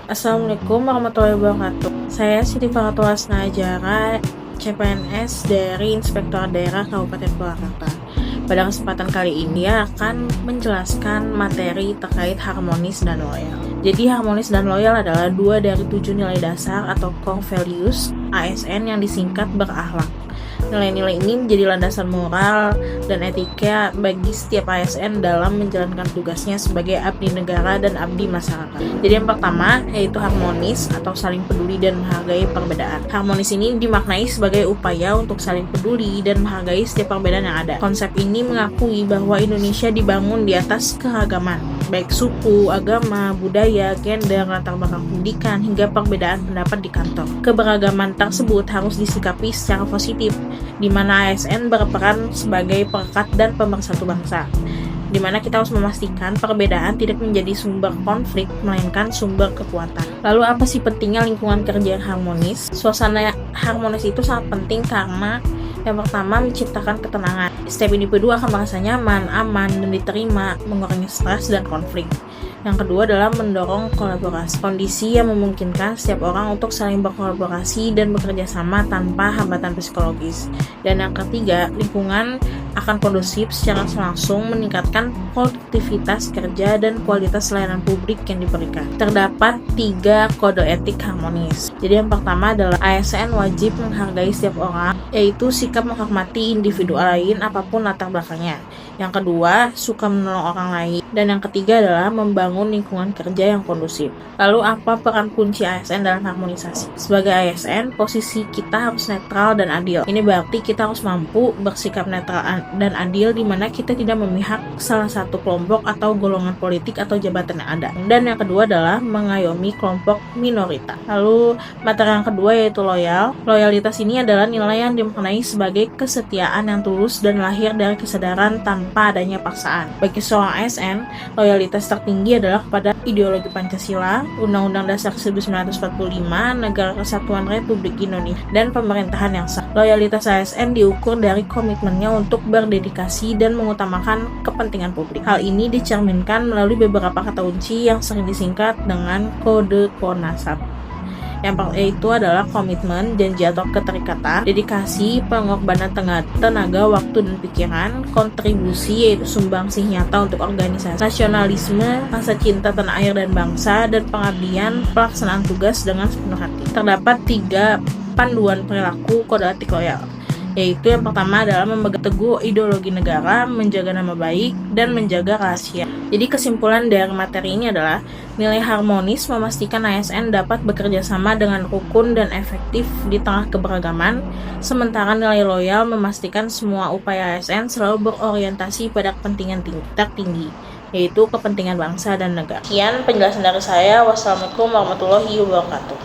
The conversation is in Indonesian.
Assalamualaikum warahmatullahi wabarakatuh. Saya Siti Faratua Najara, CPNS dari Inspektorat Daerah Kabupaten Purwakarta. Pada kesempatan kali ini akan menjelaskan materi terkait harmonis dan loyal. Jadi harmonis dan loyal adalah 2 dari 7 nilai dasar atau core values ASN yang disingkat berakhlak. Nilai-nilai ini menjadi landasan moral dan etika bagi setiap ASN dalam menjalankan tugasnya sebagai abdi negara dan abdi masyarakat. Jadi yang pertama yaitu harmonis atau saling peduli dan menghargai perbedaan. Harmonis ini dimaknai sebagai upaya untuk saling peduli dan menghargai setiap perbedaan yang ada. Konsep ini mengakui bahwa Indonesia dibangun di atas keragaman, baik suku, agama, budaya, gender, latar belakang pendidikan, hingga perbedaan pendapat di kantor. Keberagaman tersebut harus disikapi secara positif, di mana ASN berperan sebagai perekat dan pemersatu bangsa, di mana kita harus memastikan perbedaan tidak menjadi sumber konflik, melainkan sumber kekuatan. Lalu apa sih pentingnya lingkungan kerja yang harmonis? Suasana harmonis itu sangat penting karena yang pertama menciptakan ketenangan. Setiap individu akan merasa nyaman, aman, dan diterima, mengurangi stres dan konflik. Yang kedua adalah mendorong kolaborasi, kondisi yang memungkinkan setiap orang untuk saling berkolaborasi dan bekerja sama tanpa hambatan psikologis. Dan yang ketiga, lingkungan akan kondusif secara langsung meningkatkan produktivitas kerja dan kualitas layanan publik yang diberikan. Terdapat 3 kode etik harmonis. Jadi yang pertama adalah ASN wajib menghargai setiap orang, yaitu sikap menghormati individu lain apapun latar belakangnya. Yang kedua, suka menolong orang lain. Dan yang ketiga adalah membangun lingkungan kerja yang kondusif. Lalu apa peran kunci ASN dalam harmonisasi? Sebagai ASN, posisi kita harus netral dan adil. Ini berarti kita harus mampu bersikap netral dan adil, di mana kita tidak memihak salah satu kelompok atau golongan politik atau jabatan yang ada. Dan yang kedua adalah mengayomi kelompok minoritas. Lalu materi yang kedua yaitu loyal. Loyalitas ini adalah nilai yang dimaknai sebagai kesetiaan yang tulus dan lahir dari kesadaran tanpa adanya paksaan. Bagi seorang ASN, loyalitas tertinggi adalah kepada ideologi Pancasila, Undang-Undang Dasar 1945, Negara Kesatuan Republik Indonesia, dan pemerintahan yang sah. Loyalitas ASN diukur dari komitmennya untuk berdedikasi dan mengutamakan kepentingan publik. Hal ini dicerminkan melalui beberapa kata kunci yang sering disingkat dengan kode KONASAP. Yaitu adalah komitmen, janji atau keterikatan, dedikasi, pengorbanan tenaga, waktu dan pikiran, kontribusi yaitu sumbangsih nyata untuk organisasi, nasionalisme, rasa cinta tanah air dan bangsa, dan pengabdian, pelaksanaan tugas dengan sepenuh hati. Terdapat 3 panduan perilaku kode etik loyal, yaitu yang pertama adalah memegang teguh ideologi negara, menjaga nama baik, dan menjaga rahasia. Jadi kesimpulan dari materi ini adalah nilai harmonis memastikan ASN dapat bekerja sama dengan rukun dan efektif di tengah keberagaman, sementara nilai loyal memastikan semua upaya ASN selalu berorientasi pada kepentingan tertinggi, yaitu kepentingan bangsa dan negara. Sekian penjelasan dari saya. Wassalamualaikum warahmatullahi wabarakatuh.